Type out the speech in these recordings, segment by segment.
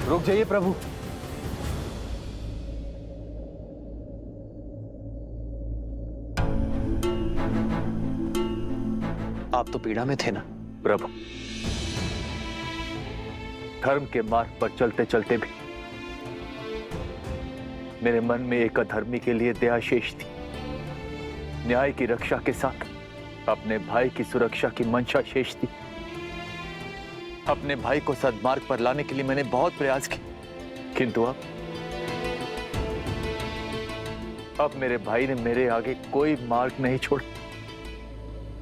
रुक जाइए प्रभु। आप तो पीड़ा में थे ना प्रभु, धर्म के मार्ग पर चलते चलते भी मेरे मन में एक अधर्मी के लिए दया शेष थी। न्याय की रक्षा के साथ अपने भाई की सुरक्षा की मंशा शेष थी। अपने भाई को सद्मार्ग पर लाने के लिए मैंने बहुत प्रयास किए, किंतु अब मेरे भाई ने मेरे आगे कोई मार्ग नहीं छोड़ा।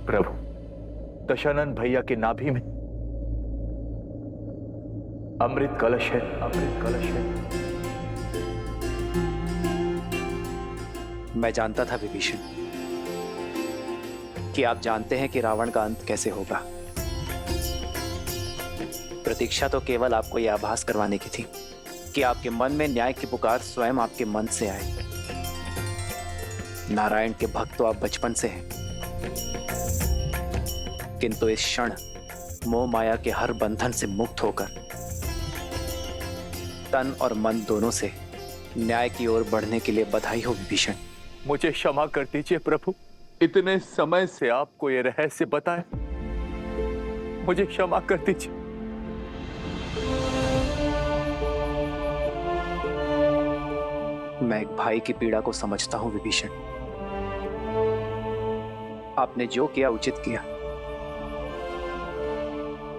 प्रभु, दशानन भैया के नाभि में अमृत कलश है, अमृत कलश है। मैं जानता था विभीषण कि आप जानते हैं कि रावण का अंत कैसे होगा। प्रतीक्षा तो केवल आपको यह आभास करवाने की थी कि आपके मन में न्याय की पुकार स्वयं आपके मन से आए। नारायण के भक्त तो आप बचपन से हैं, किंतु इस क्षण मोह माया के हर बंधन से मुक्त होकर तन और मन दोनों से न्याय की ओर बढ़ने के लिए बधाई हो विभीषण। मुझे क्षमा कर दीजिए प्रभु, इतने समय से आपको ये रहस्य बताए, मुझे क्षमा कर दीजिए। मैं एक भाई की पीड़ा को समझता हूं विभीषण। आपने जो किया उचित किया।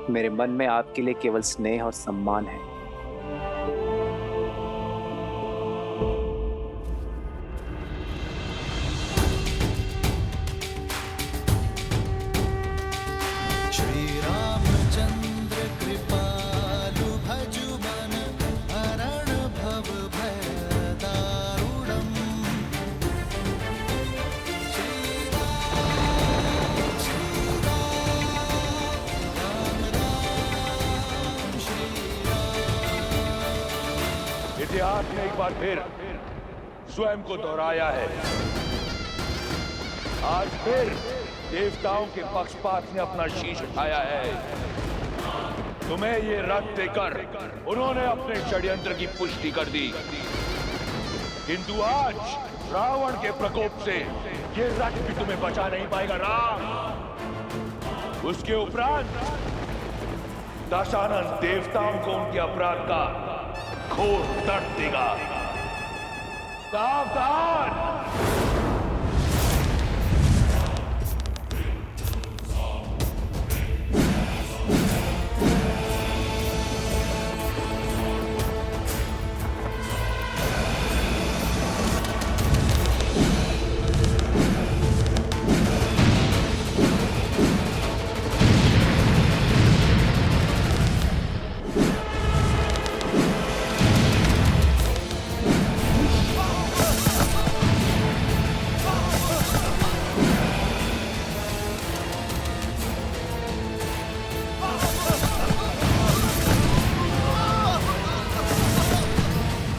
मेरे मन में आपके लिए केवल स्नेह और सम्मान है। इतिहास ने एक बार फिर स्वयं को दोहराया है। आज फिर देवताओं के पक्षपात ने अपना शीश उठाया है। तुम्हें ये रथ देकर उन्होंने अपने षड्यंत्र की पुष्टि कर दी, किंतु आज रावण के प्रकोप से ये रथ भी तुम्हें बचा नहीं पाएगा राम। उसके उपरांत दशानन देवताओं को उनके अपराध का घोर दर्द देगा। सावधान!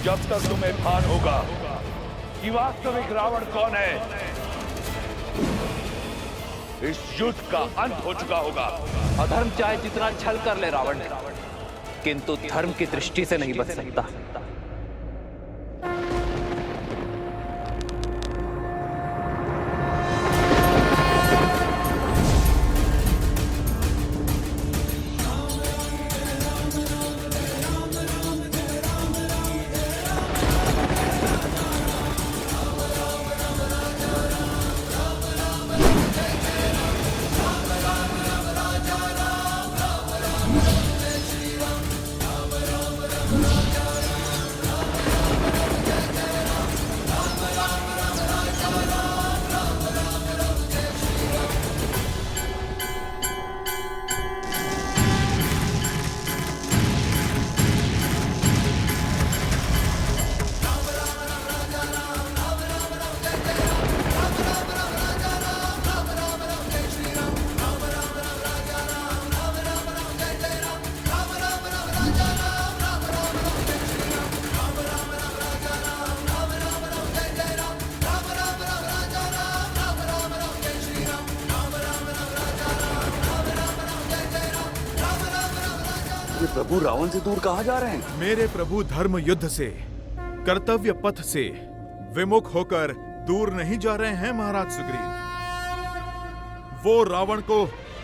जब तक तुम्हें भान होगा कि वास्तविक रावण कौन है, इस युद्ध का अंत हो चुका होगा। अधर्म चाहे जितना छल कर ले रावण, किंतु धर्म की दृष्टि से नहीं बच सकता। आपके प्रभु रावण से दूर कहाँ जा रहे हैं? मेरे प्रभु धर्म युद्ध से, कर्तव्य पथ से विमुख होकर दूर नहीं जा रहे हैं महाराज सुग्रीव। वो रावण को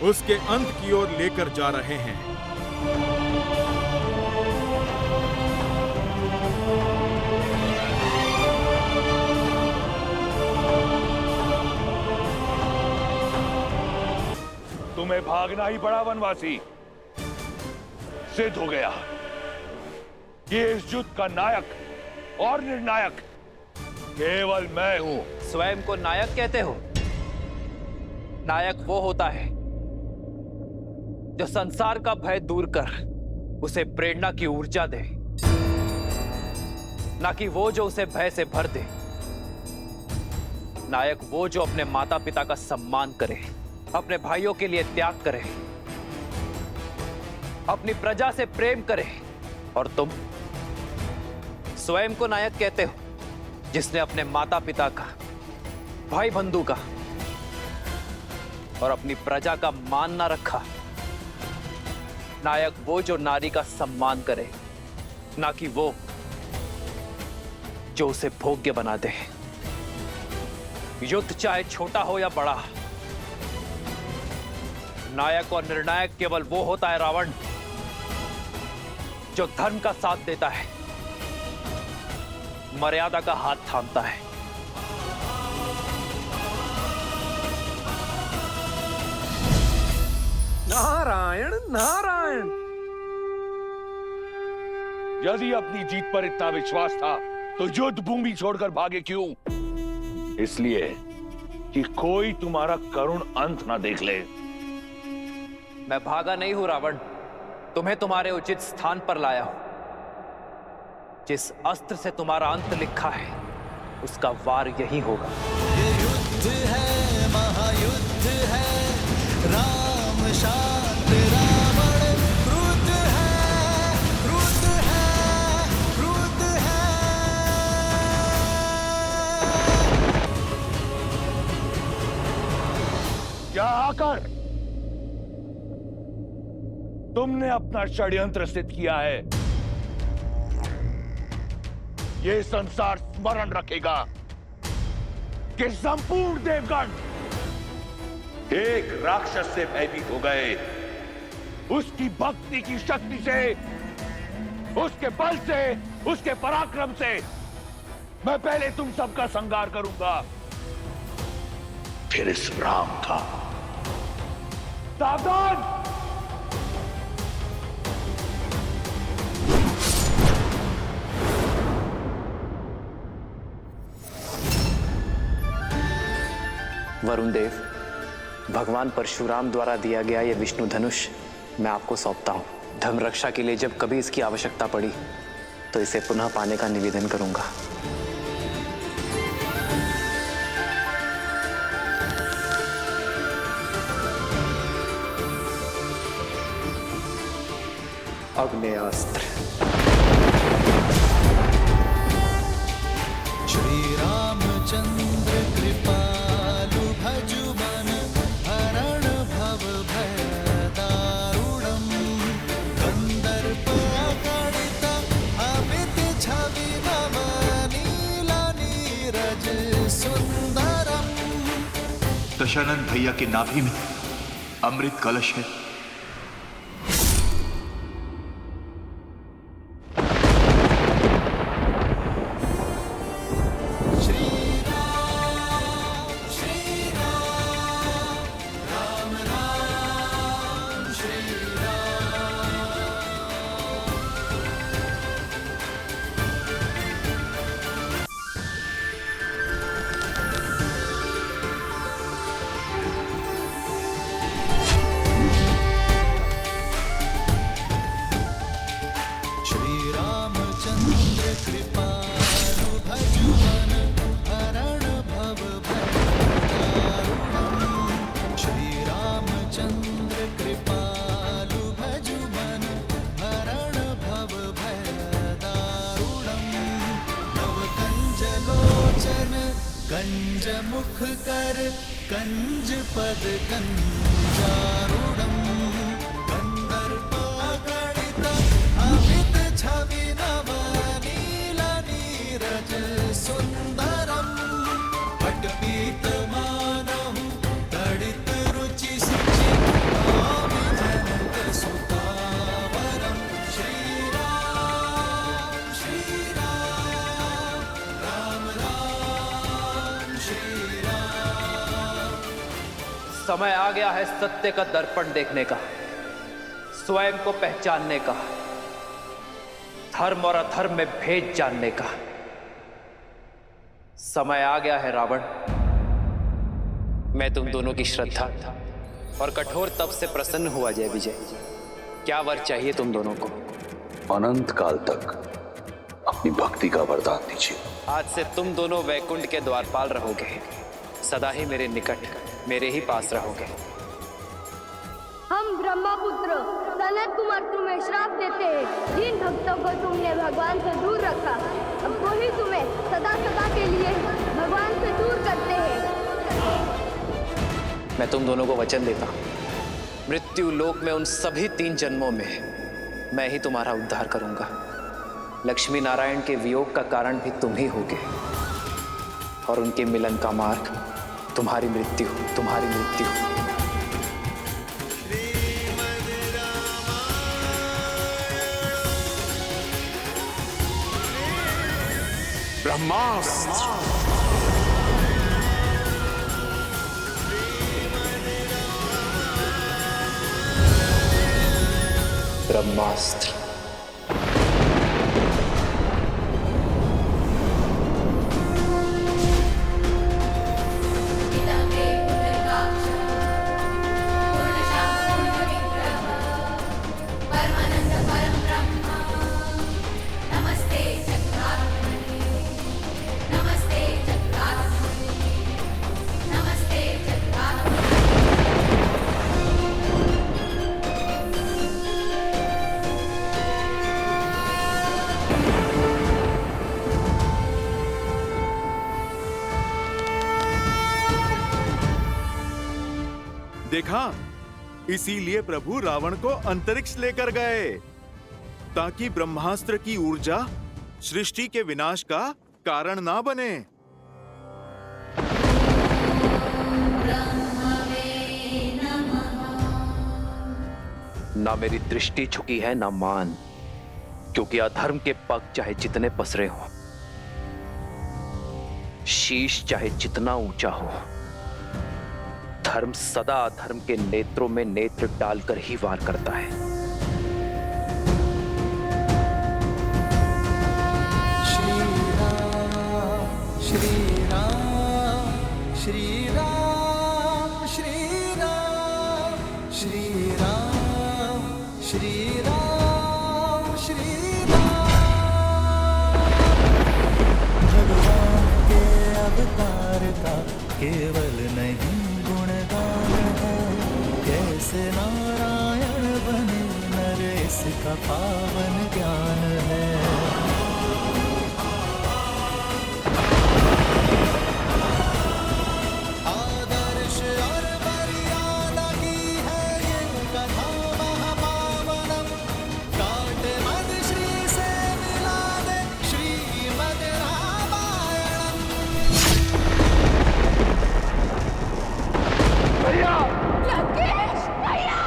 उसके अंत की ओर लेकर जा रहे हैं। तुम्हें भागना ही पड़ा वनवासी। सिद्ध हो गया ये इस युद्ध का नायक और निर्णायक केवल मैं हूं। स्वयं को नायक कहते हो? नायक वो होता है जो संसार का भय दूर कर उसे प्रेरणा की ऊर्जा दे, ना कि वो जो उसे भय से भर दे। नायक वो जो अपने माता पिता का सम्मान करे, अपने भाइयों के लिए त्याग करे, अपनी प्रजा से प्रेम करे। और तुम स्वयं को नायक कहते हो जिसने अपने माता पिता का, भाई बंधु का और अपनी प्रजा का मान ना रखा। नायक वो जो नारी का सम्मान करे, ना कि वो जो उसे भोग्य बना दे। युद्ध चाहे छोटा हो या बड़ा, नायक और निर्णायक केवल वो होता है रावण जो धर्म का साथ देता है, मर्यादा का हाथ थामता है। नारायण नारायण। यदि अपनी जीत पर इतना विश्वास था तो युद्ध भूमि छोड़कर भागे क्यों? इसलिए कि कोई तुम्हारा करुण अंत ना देख ले। मैं भागा नहीं हूं रावण, तुम्हें तुम्हारे उचित स्थान पर लाया हूं। जिस अस्त्र से तुम्हारा अंत लिखा है उसका वार यही होगा। ये युद्ध है, महायुद्ध है, राम शांत रावण क्रुद्ध है, क्रुद्ध है, क्रुद्ध है। क्या आकर तुमने अपना षड्यंत्र सिद्ध किया है? ये संसार स्मरण रखेगा कि संपूर्ण देवगण एक राक्षस से भयभीत हो गए। उसकी भक्ति की शक्ति से, उसके बल से, उसके पराक्रम से मैं पहले तुम सबका संहार करूंगा, फिर इस राम का। सावधान! वरुण देव, भगवान परशुराम द्वारा दिया गया यह विष्णु धनुष मैं आपको सौंपता हूं। धर्म रक्षा के लिए जब कभी इसकी आवश्यकता पड़ी तो इसे पुनः पाने का निवेदन करूंगा। अग्नेयास्त्र। श्री रामचंद्र कृपालु भजु मन हरण भव भय दारुणम कंदर्प अगणित अमित छवि नव नील नीरज सुंदरम। दशानंद भैया के नाभि में अमृत कलश है। कंज मुख कर कंज पद कंजारूढ़म कंदर्प गणित समय आ गया है सत्य का दर्पण देखने का, स्वयं को पहचानने का, धर्म और अधर्म में भेद जानने का। समय आ गया है रावण। मैं तुम दोनों की श्रद्धा और कठोर तप से प्रसन्न हुआ जय विजय। क्या वर चाहिए तुम दोनों को? अनंत काल तक अपनी भक्ति का वरदान दीजिए। आज से तुम दोनों वैकुंठ के द्वारपाल रहोगे, सदा ही मेरे निकट, मेरे ही पास रहोगे। हम ब्रह्मपुत्र सनत कुमार तुम्हें श्राप देते हैं। जिन भक्तों को तुमने भगवान से दूर रखा, अब वही तुम्हें सदा सदा के लिए भगवान से दूर करते हैं। मैं तुम दोनों को वचन देता हूं, मृत्यु लोक में उन सभी 3 जन्मों में मैं ही तुम्हारा उद्धार करूंगा। लक्ष्मी नारायण के वियोग का कारण भी तुम ही होगे, और उनके मिलन का मार्ग तुम्हारी मृत्यु, तुम्हारी मृत्यु। ब्रह्मास्त्र। ब्रह्मास्त्र। देखा, इसीलिए प्रभु रावण को अंतरिक्ष लेकर गए, ताकि ब्रह्मास्त्र की ऊर्जा सृष्टि के विनाश का कारण ना बने। ना मेरी दृष्टि झुकी है ना मान, क्योंकि अधर्म के पग चाहे जितने पसरे हो, शीश चाहे जितना ऊंचा हो, धर्म सदा अधर्म के नेत्रों में नेत्र डालकर ही वार करता है। श्री राम श्री राम श्री राम श्री राम श्री राम श्री राम श्री राम। भगवान के अवतार का केवल नहीं गुणगान है, कैसे नारायण बने नर इसका पावन ज्ञान है। आदर्श और मर्यादा की है ये कथा महापावनम, काट मद श्री से मिला दे श्रीमद रामायणम। जगदीश भैया!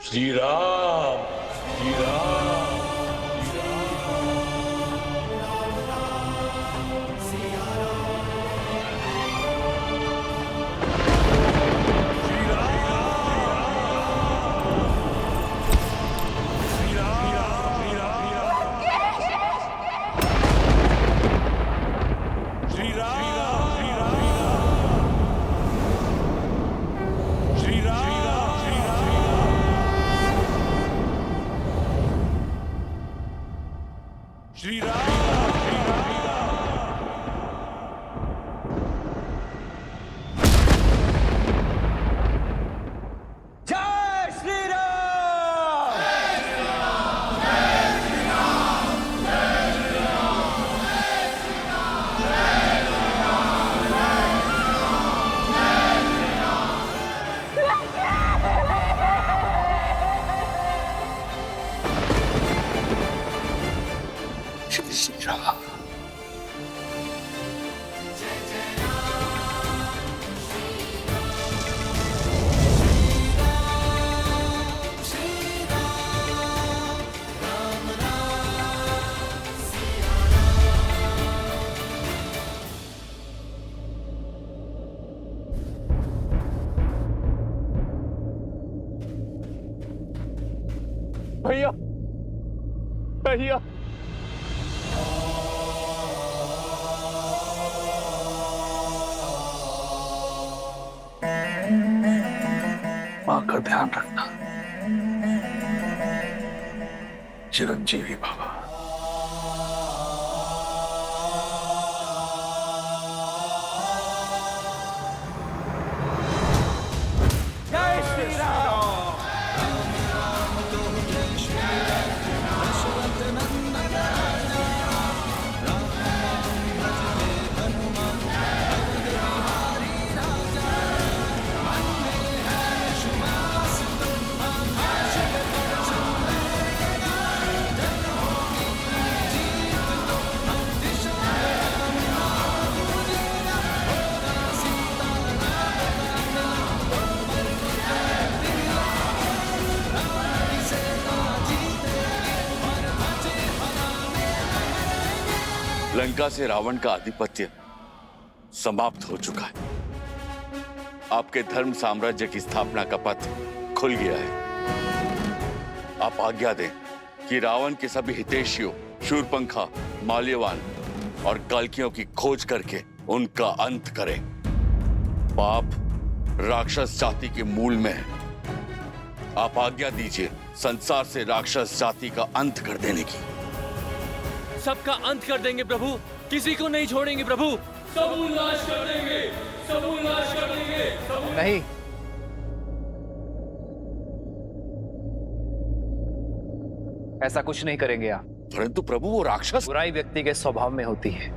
श्री राम, श्री राम। भैया, भैया। मां का ध्यान रखना। चिरंजीवी बाबा। जय श्री राम। लंका से रावण का आधिपत्य समाप्त हो चुका है। आपके धर्म साम्राज्य की स्थापना का पथ खुल गया है। आप आज्ञा दें कि रावण के सभी हितैषियों शूरपंखा, माल्यवान और कल्कियों की खोज करके उनका अंत करें। पाप राक्षस जाति के मूल में है। आप आज्ञा दीजिए संसार से राक्षस जाति का अंत कर देने की। सबका अंत कर देंगे प्रभु, किसी को नहीं छोड़ेंगे प्रभु। सबूत नाश कर देंगे, सबूत नाश कर देंगे। नहीं, ऐसा कुछ नहीं करेंगे आप। परंतु प्रभु वो राक्षस। बुराई व्यक्ति के स्वभाव में होती है,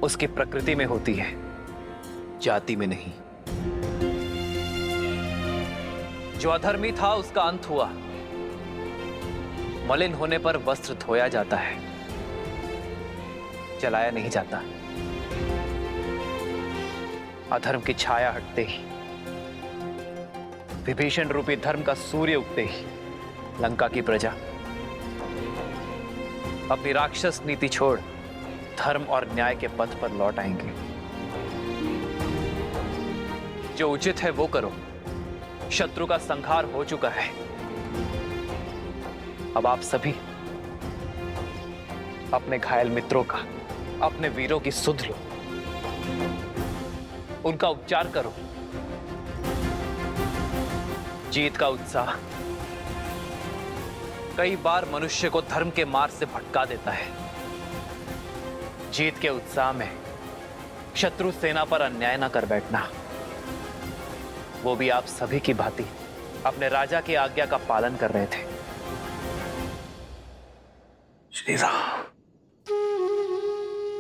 उसकी प्रकृति में होती है, जाति में नहीं। जो अधर्मी था उसका अंत हुआ। मलिन होने पर वस्त्र धोया जाता है, जलाया नहीं जाता। अधर्म की छाया हटते ही, विभीषण रूपी धर्म का सूर्य उगते ही लंका की प्रजा अपनी राक्षस नीति छोड़ धर्म और न्याय के पथ पर लौट आएंगे। जो उचित है वो करो। शत्रु का संहार हो चुका है। अब आप सभी अपने घायल मित्रों का, अपने वीरों की सुध लो, उनका उपचार करो। जीत का उत्साह कई बार मनुष्य को धर्म के मार्ग से भटका देता है। जीत के उत्साह में शत्रु सेना पर अन्याय न कर बैठना, वो भी आप सभी की भांति अपने राजा की आज्ञा का पालन कर रहे थे। श्री राम।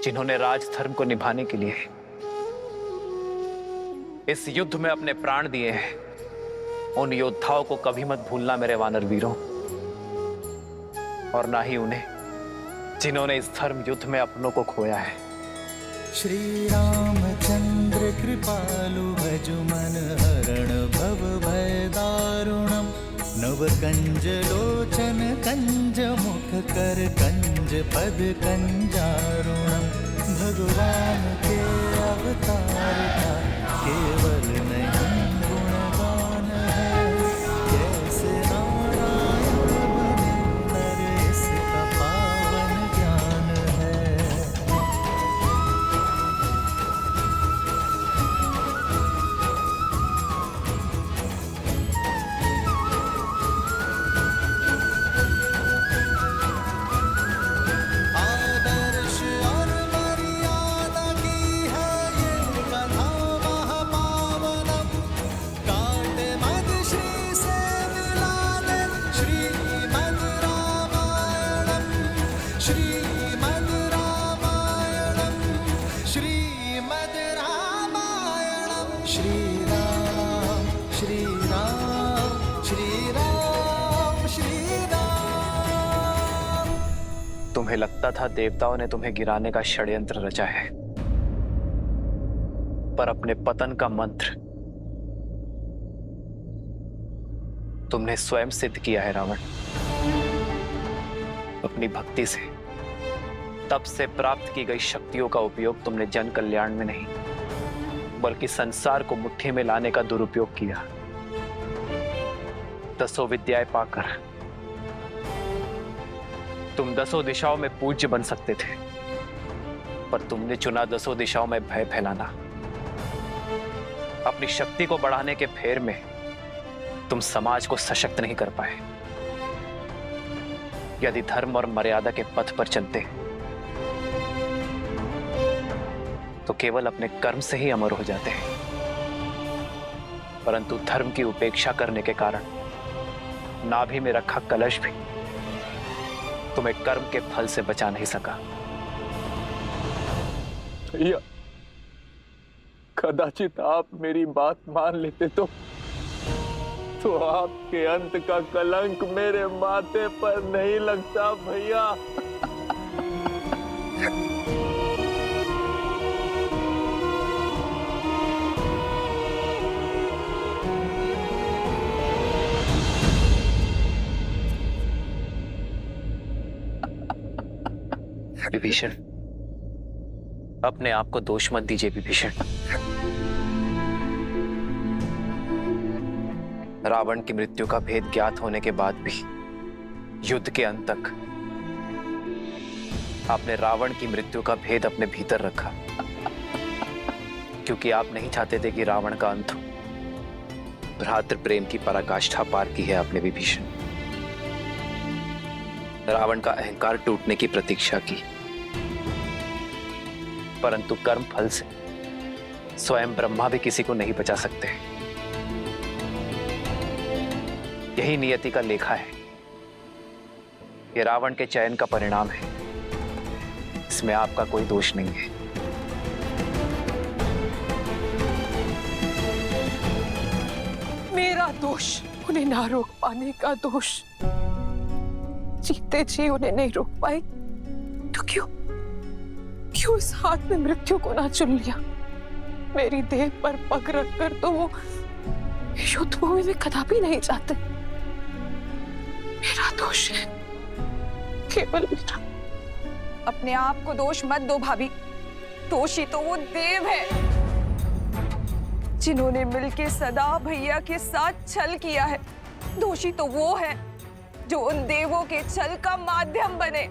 जिन्होंने राज धर्म को निभाने के लिए इस युद्ध में अपने प्राण दिए हैं, उन योद्धाओं को कभी मत भूलना मेरे वानर वीरों, और ना ही उन्हें जिन्होंने इस धर्म युद्ध में अपनों को खोया है। श्री रामचंद्र कृपालु भजु मन हरण भव भय दारुणम नव कंज लोचन कंज मुख कर कंज पद कंजारुणम। भगवान के अवतार का केवल नहीं गुणगान है, कैसे नारायण बने नर इसका पावन ज्ञान है। आदर्श और मर्यादा की है ये कथा महापावनम। काटे मद श्री से मिला दे श्रीमद् रामायणम, श्रीमद् रामायणम, श्रीमद् रामायणम। श्री राम श्री राम श्री राम श्री राम। तुम्हें लगता था देवताओं ने तुम्हें गिराने का षड्यंत्र रचा है, पर अपने पतन का मंत्र तुमने स्वयं सिद्ध किया है रावण। अपनी भक्ति से, तप से प्राप्त की गई शक्तियों का उपयोग तुमने जन कल्याण में नहीं, बल्कि संसार को मुट्ठी में लाने का दुरुपयोग किया। 10 विद्याएं पाकर तुम 10 दिशाओं में पूज्य बन सकते थे, पर तुमने चुना 10 दिशाओं में भय फैलाना। अपनी शक्ति को बढ़ाने के फेर में तुम समाज को सशक्त नहीं कर पाए। यदि धर्म और मर्यादा के पथ पर चलते तो केवल अपने कर्म से ही अमर हो जाते हैं, परंतु धर्म की उपेक्षा करने के कारण नाभि में रखा कलश भी तुम्हें कर्म के फल से बचा नहीं सका। भैया, कदाचित आप मेरी बात मान लेते तो आपके अंत का कलंक मेरे माथे पर नहीं लगता भैया। विभीषण, अपने आप को दोष मत दीजिए विभीषण। रावण की मृत्यु का भेद ज्ञात होने के बाद भी युद्ध के अंत तक आपने रावण की मृत्यु का भेद अपने भीतर रखा, क्योंकि आप नहीं चाहते थे कि रावण का अंत हो। भ्रातृ प्रेम की पराकाष्ठा पार की है आपने विभीषण। रावण का अहंकार टूटने की प्रतीक्षा की, परंतु कर्म फल से स्वयं ब्रह्मा भी किसी को नहीं बचा सकते। यही नियति का लेखा है। यह रावण के चयन का परिणाम है, इसमें आपका कोई दोष नहीं है। मेरा दोष, उन्हें ना रोक पाने का दोष। जीते जी उन्हें नहीं रोक पाए तो क्यों उस हाथ में मृत्यु को ना चुन लिया? मेरी देह पर पग रखकर तो वो युद्ध भूमि में कदापि नहीं जाते। मेरा दोष है, केवल मेरा। अपने आप को दोष मत दो भाभी, दोषी तो वो देव है जिन्होंने मिलके सदा भैया के साथ छल किया है। दोषी तो वो है जो उन देवों के छल का माध्यम बने।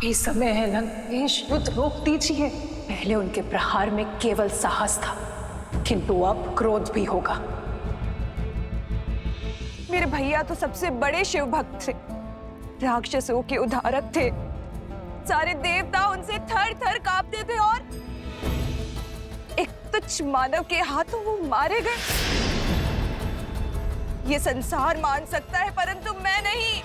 ये समय है लंकेश, युद्ध रोक दीजिए। पहले उनके प्रहार में केवल साहस था, किंतु अब क्रोध भी होगा। मेरे भैया तो सबसे बड़े शिव भक्त थे, राक्षसों के उद्धारक थे। सारे देवता उनसे थर थर कांपते थे और एक तुच्छ मानव के हाथों वो मारे गए। ये संसार मान सकता है, परंतु मैं नहीं।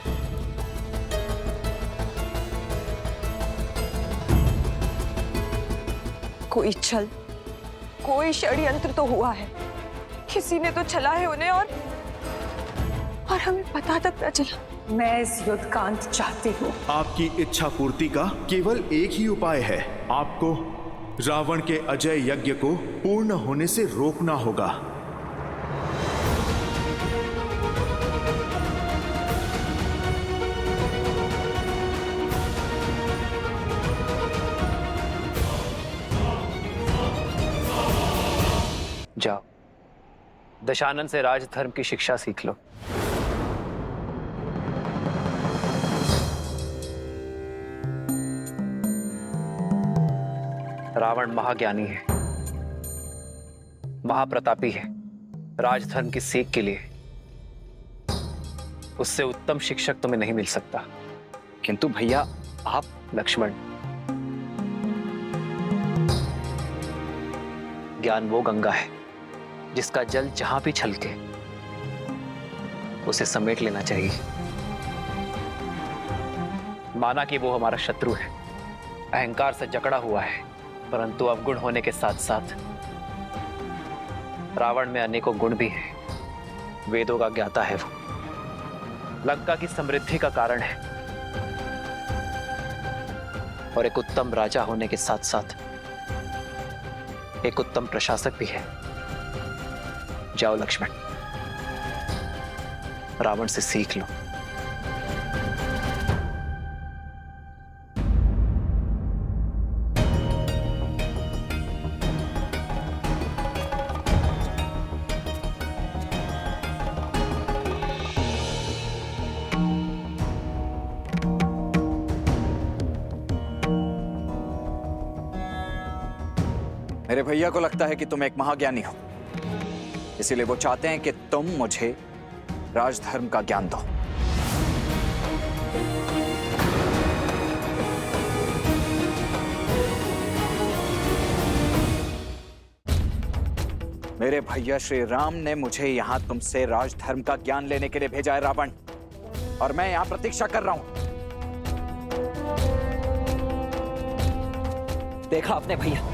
कोई छल, कोई षड्यंत्र तो हुआ है। किसी ने तो छला है उन्हें और हमें पता तक न चला। मैं इस युद्ध का अंत चाहती हूँ। आपकी इच्छा पूर्ति का केवल एक ही उपाय है। आपको रावण के अजय यज्ञ को पूर्ण होने से रोकना होगा। जाओ, दशानन से राजधर्म की शिक्षा सीख लो। रावण महाज्ञानी है, महाप्रतापी है। राजधर्म की सीख के लिए उससे उत्तम शिक्षक तुम्हें नहीं मिल सकता। किंतु भैया आप, लक्ष्मण, ज्ञान वो गंगा है जिसका जल जहां भी छलके उसे समेट लेना चाहिए। माना कि वो हमारा शत्रु है, अहंकार से जकड़ा हुआ है, परंतु अवगुण होने के साथ साथ रावण में अनेकों गुण भी हैं। वेदों का ज्ञाता है वो, लंका की समृद्धि का कारण है और एक उत्तम राजा होने के साथ साथ एक उत्तम प्रशासक भी है। जाओ लक्ष्मण, रावण से सीख लो। मेरे भैया को लगता है कि तुम एक महाज्ञानी हो, इसीलिए वो चाहते हैं कि तुम मुझे राजधर्म का ज्ञान दो। मेरे भैया श्री राम ने मुझे यहां तुमसे राजधर्म का ज्ञान लेने के लिए भेजा है रावण, और मैं यहां प्रतीक्षा कर रहा हूं। देखा आपने भैया,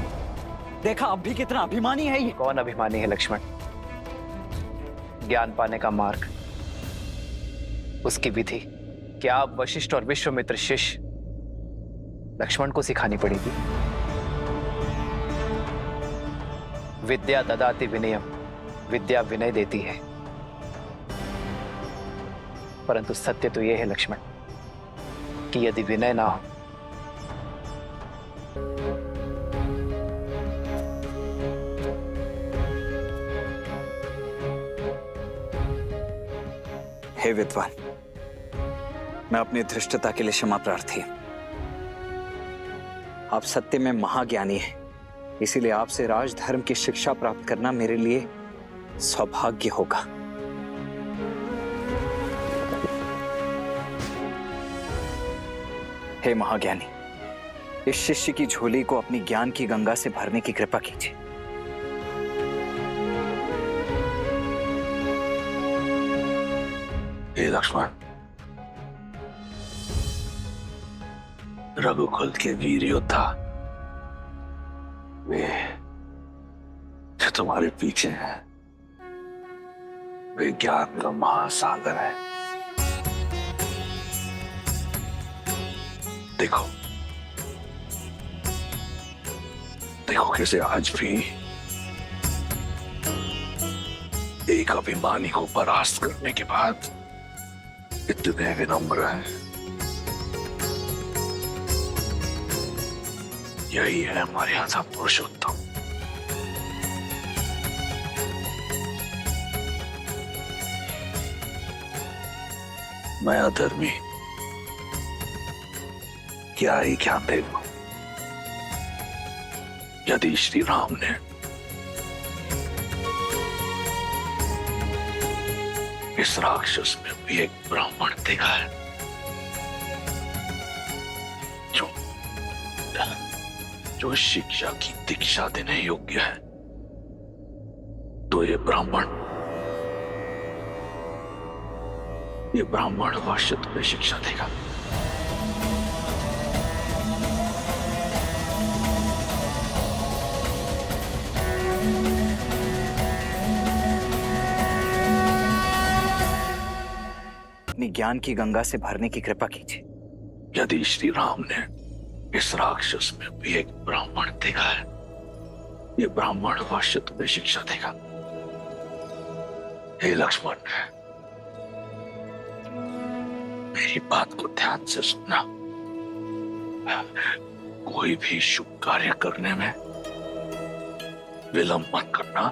देखा अब भी कितना अभिमानी है ये। कौन अभिमानी है लक्ष्मण? ज्ञान पाने का मार्ग, उसकी विधि क्या आप वशिष्ठ और विश्वामित्र शिष्य लक्ष्मण को सिखानी पड़ेगी? विद्या ददाति विनयम, विद्या विनय देती है, परंतु सत्य तो यह है लक्ष्मण कि यदि विनय ना हो हे विद्वान, मैं अपनी धृष्टता के लिए क्षमा प्रार्थी हूं। आप सत्य में महाज्ञानी हैं, इसीलिए आपसे राजधर्म की शिक्षा प्राप्त करना मेरे लिए सौभाग्य होगा। हे महाज्ञानी, इस शिष्य की झोली को अपनी ज्ञान की गंगा से भरने की कृपा कीजिए। हे लक्ष्मण, रघुकुल के वीर योद्धा वे जो तुम्हारे पीछे हैं, वे ज्ञान का महासागर है। देखो देखो कैसे आज भी एक अभिमानी को परास्त करने के बाद इतने विनम्र हैं। यही है हमारे यहाँ पुरुषोत्तम। मैं अधर्मी क्या ही ज्ञान दे दूं? यदि श्री राम ने इस राक्षस में भी एक ब्राह्मण देखा है जो शिक्षा की दीक्षा देने योग्य है, तो ये ब्राह्मण अवश्य तुम्हें शिक्षा देगा। अपनी ज्ञान की गंगा से भरने की कृपा कीजिए। यदि श्री राम ने इस राक्षस में भी एक ब्राह्मण देखा है, ये ब्राह्मण अवश्य तुम्हें शिक्षा देगा। हे लक्ष्मण, मेरी बात को ध्यान से सुनना। कोई भी शुभ कार्य करने में विलंब मत करना,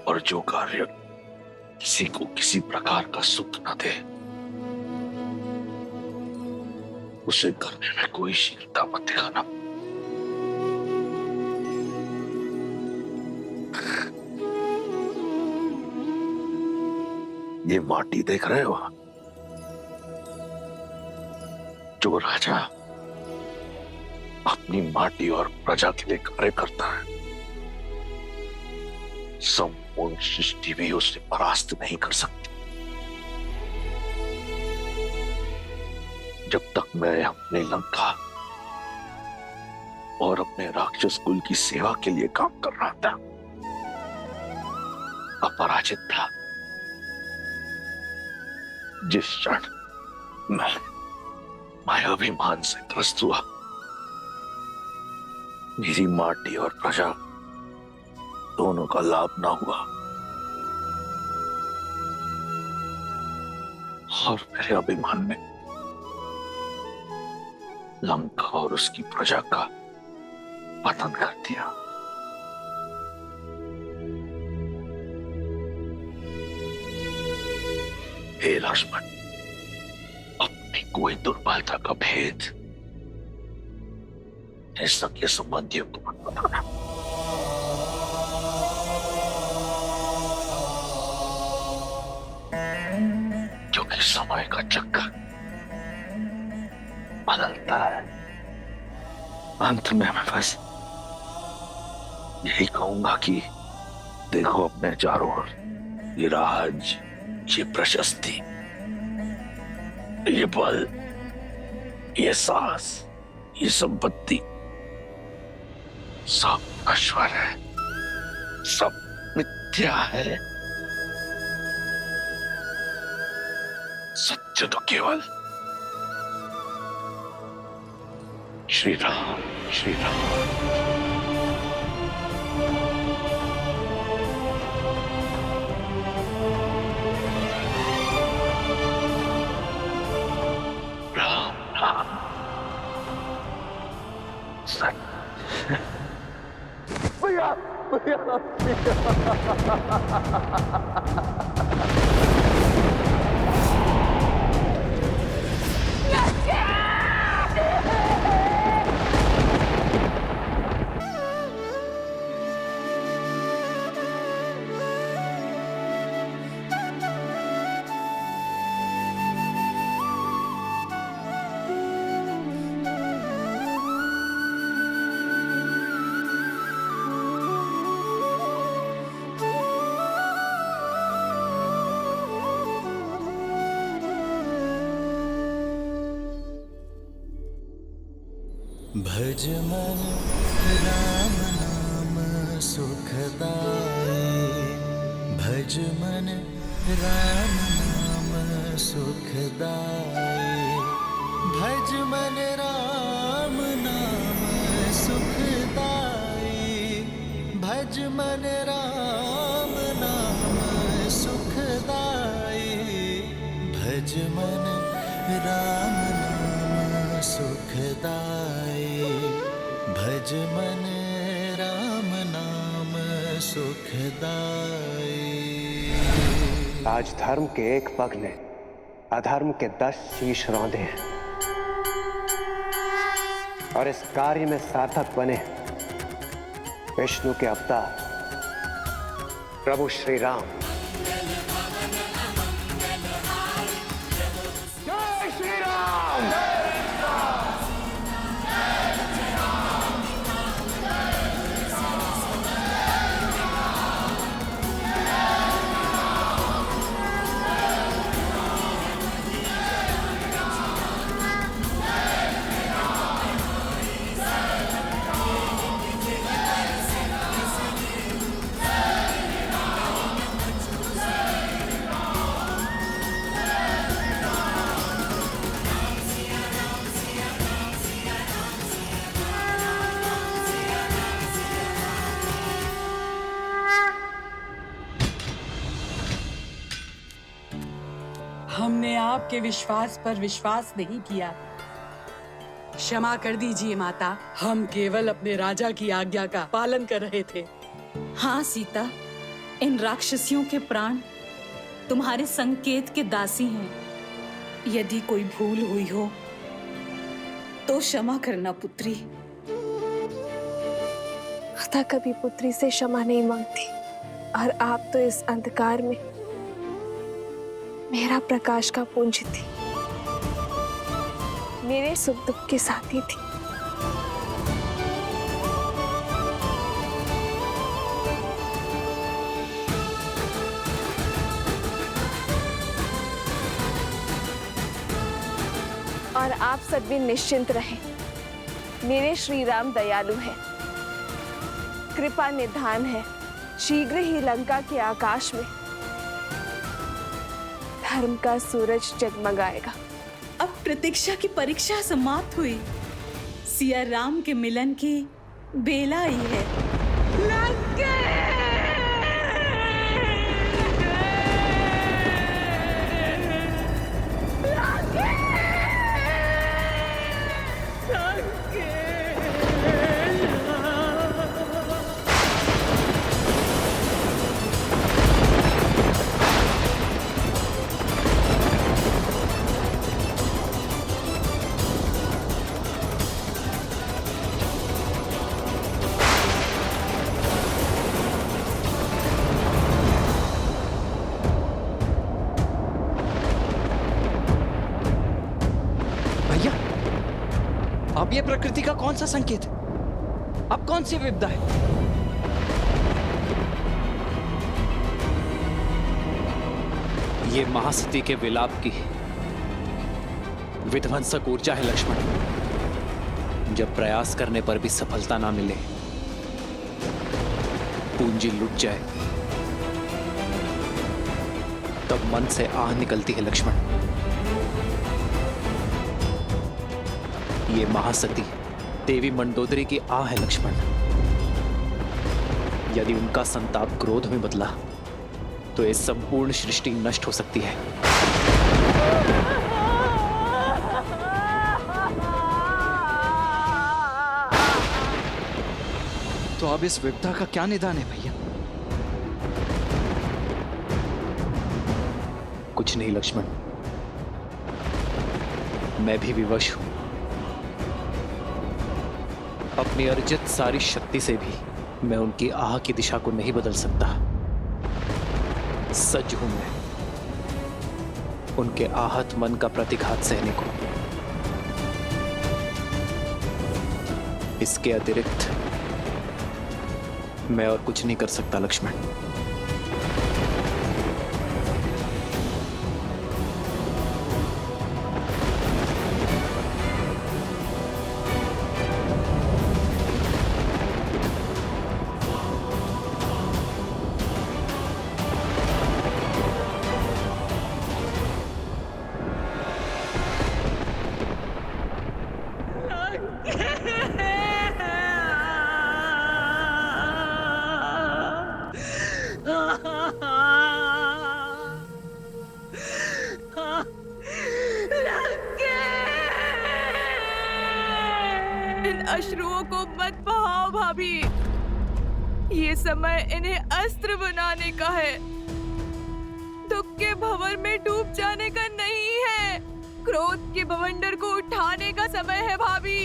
और जो कार्य किसी को किसी प्रकार का सुख न दे उसे करने में कोई शीघ्रता मत दिखाना। ये माटी देख रहे हो? जो राजा अपनी माटी और प्रजा के लिए कार्य करता है, संपूर्ण सृष्टि भी उसे परास्त नहीं कर सकती। जब तक मैं अपने लंका और अपने राक्षस कुल की सेवा के लिए काम कर रहा था, अपराजित था, जिस क्षण मैं अभिमान से ग्रस्त हुआ, मेरी माटी और प्रजा दोनों का लाभ ना हुआ, और मेरे अभिमान ने लंका और उसकी प्रजा का पतन कर दिया। हे लक्ष्मण, अपनी कोई दुर्बलता का भेद इस सके संबंधियों को मत बताना। क्योंकि समय का चक्कर बदलता है। अंत में मैं बस यही कहूंगा कि देखो अपने चारों ओर ये राज, ये प्रशस्ति, ये बल, ये साहस, ये संपत्ति सब नश्वर है, सब मिथ्या है। सत्य तो केवल श्री राम, श्री राम। भैया भैया भज मन राम नाम सुखदाई, भज मन राम नाम सुखदाई, भज मन राम नाम सुखदाई, भज मन राम नाम सुखदाई, भज मन राम नाम सुखदाई, भज मन राम नाम सुखदाई। आज धर्म के एक पग ने अधर्म के 10 शीश रौंदे हैं और इस कार्य में सार्थक बने विष्णु के अवतार प्रभु श्री राम। जय श्री राम। हमने आपके विश्वास पर विश्वास नहीं किया। क्षमा कर दीजिए माता, हम केवल अपने राजा की आज्ञा का पालन कर रहे थे। हाँ सीता, इन राक्षसियों के प्राण तुम्हारे संकेत के दासी हैं। यदि कोई भूल हुई हो तो क्षमा करना पुत्री। माता कभी पुत्री से क्षमा नहीं मांगती और आप तो इस अंधकार में मेरा प्रकाश का पुंज थी, मेरे सुख दुख के साथी थी। और आप सब भी निश्चिंत रहें, मेरे श्री राम दयालु हैं, कृपा निधान है। शीघ्र ही लंका के आकाश में धर्म का सूरज जगमगाएगा। अब प्रतीक्षा की परीक्षा समाप्त हुई। सिया राम के मिलन की बेला आई है। अब ये प्रकृति का कौन सा संकेत है? अब कौन सी विपदा है? ये महासती के विलाप की विध्वंसक ऊर्जा है लक्ष्मण। जब प्रयास करने पर भी सफलता ना मिले, पूंजी लुट जाए, तब मन से आह निकलती है लक्ष्मण। ये महासती देवी मंडोदरी की आह है लक्ष्मण। यदि उनका संताप क्रोध में बदला तो ये संपूर्ण सृष्टि नष्ट हो सकती है। तो अब इस विपदा का क्या निदान है भैया? कुछ नहीं लक्ष्मण, मैं भी विवश हूं। अपनी अर्जित सारी शक्ति से भी मैं उनकी आह की दिशा को नहीं बदल सकता। सज्ज हूं मैं उनके आहत मन का प्रतिघात सहने को। इसके अतिरिक्त मैं और कुछ नहीं कर सकता लक्ष्मण। इन अश्रुओं को मत बहाओ भाभी। ये समय इन्हें अस्त्र बनाने का है, दुख के भंवर में डूब जाने का नहीं है। क्रोध के बवंडर को उठाने का समय है भाभी।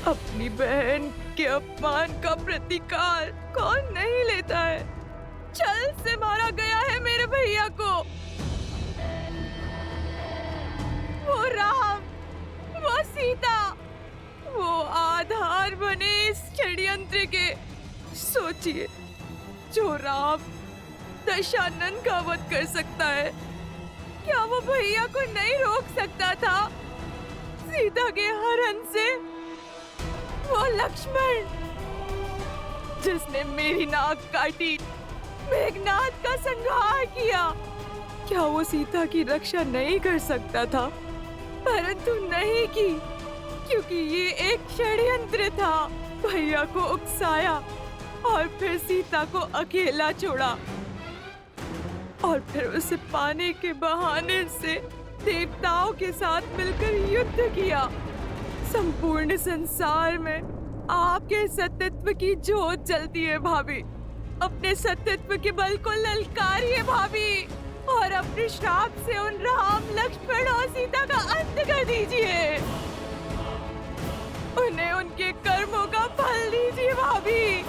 अपनी बहन के अपमान का प्रतिकार कौन नहीं लेता है? छल से मारा गया है मेरे भैया को। वो राम, वो सीता, वो आधार बने इस षड्यंत्र के। सोचिए, जो राम दशानन का वध कर सकता है, क्या वो भैया को नहीं रोक सकता था सीता के हरण से? वो लक्ष्मण जिसने मेरी नाक काटी, मेघनाद का संहार किया, क्या वो सीता की रक्षा नहीं कर सकता था? परंतु नहीं की, क्योंकि ये एक षड्यंत्र था। भैया को उकसाया और फिर सीता को अकेला छोड़ा और फिर उसे पाने के बहाने से देवताओं के साथ मिलकर युद्ध किया। संपूर्ण संसार में आपके सत्यत्व की ज्योत जलती है भाभी। अपने सत्यत्व के बल को ललकारिए भाभी, और अपने श्राप से उन राम, लक्ष्मण और सीता का अंत कर दीजिए। उन्हें उनके कर्मों का फल दीजिए भाभी।